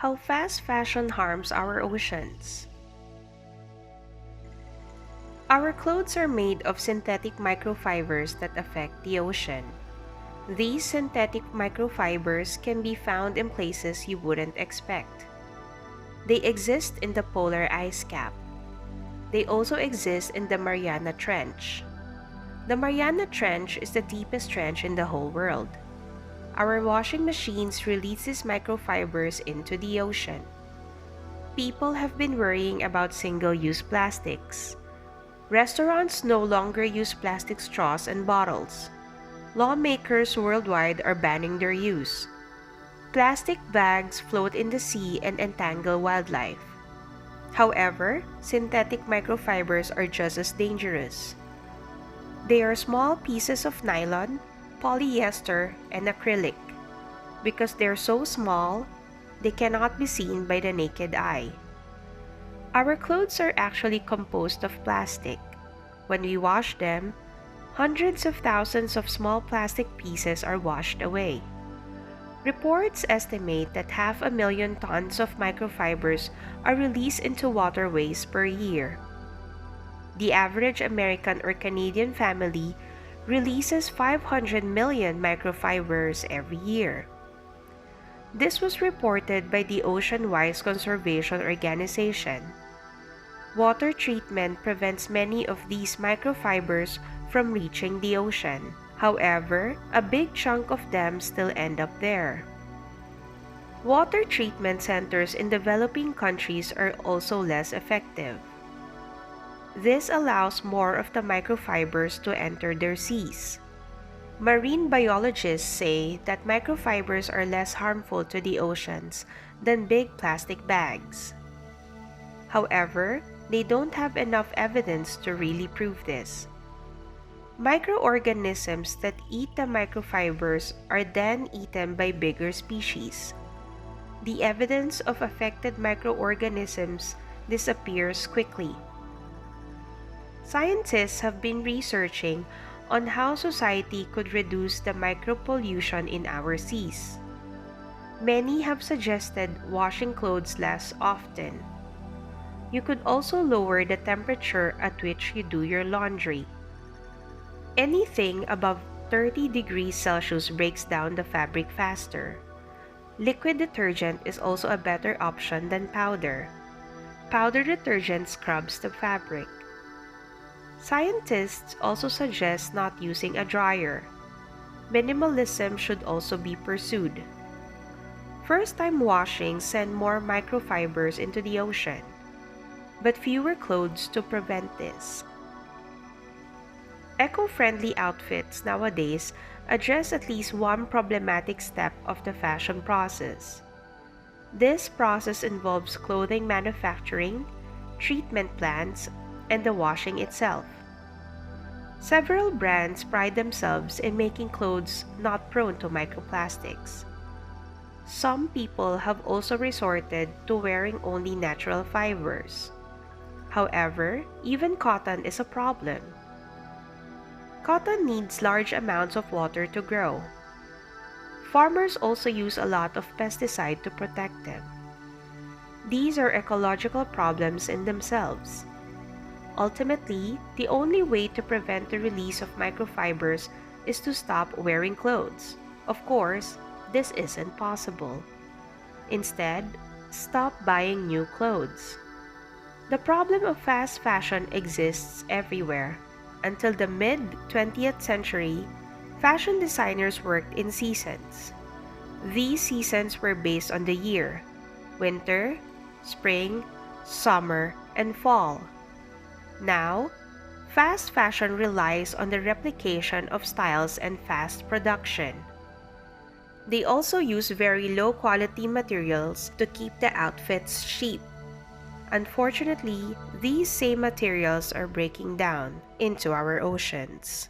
How fast fashion harms our oceans. Our clothes are made of synthetic microfibers that affect the ocean. These synthetic microfibers can be found in places you wouldn't expect. They exist in the polar ice cap. They also exist in the Mariana Trench. The Mariana Trench is the deepest trench in the whole world. Our washing machines release these microfibers into the ocean. People have been worrying about single-use plastics. Restaurants no longer use plastic straws and bottles. Lawmakers worldwide are banning their use. Plastic bags float in the sea and entangle wildlife. However, synthetic microfibers are just as dangerous. They are small pieces of nylon, polyester, and acrylic. Because they're so small, they cannot be seen by the naked eye. Our clothes are actually composed of plastic. When we wash them, hundreds of thousands of small plastic pieces are washed away. Reports estimate that 500,000 tons of microfibers are released into waterways per year. The average American or Canadian family releases 500 million microfibers every year. This was reported by the Ocean-Wise Conservation Organization. Water treatment prevents many of these microfibers from reaching the ocean. However, a big chunk of them still end up there. Water treatment centers in developing countries are also less effective. This allows more of the microfibers to enter their seas. Marine biologists say that microfibers are less harmful to the oceans than big plastic bags. However, they don't have enough evidence to really prove this. Microorganisms that eat the microfibers are then eaten by bigger species. The evidence of affected microorganisms disappears quickly. Scientists have been researching on how society could reduce the micropollution in our seas. Many have suggested washing clothes less often. You could also lower the temperature at which you do your laundry. Anything above 30 degrees Celsius breaks down the fabric faster. Liquid detergent is also a better option than powder. Powder detergent scrubs the fabric. Scientists also suggest not using a dryer. Minimalism should also be pursued. First-time washing send more microfibers into the ocean, but fewer clothes to prevent this. Eco-friendly outfits nowadays address at least one problematic step of the fashion process. This process involves clothing manufacturing, treatment plants, and the washing itself. Several brands pride themselves in making clothes not prone to microplastics. Some people have also resorted to wearing only natural fibers. However, even cotton is a problem. Cotton needs large amounts of water to grow. Farmers also use a lot of pesticide to protect them. These are ecological problems in themselves. Ultimately, the only way to prevent the release of microfibers is to stop wearing clothes. Of course, this isn't possible. Instead, stop buying new clothes. The problem of fast fashion exists everywhere. Until the mid-20th century, fashion designers worked in seasons. These seasons were based on the year: winter, spring, summer, and fall. Now, fast fashion relies on the replication of styles and fast production. They also use very low-quality materials to keep the outfits cheap. Unfortunately, these same materials are breaking down into our oceans.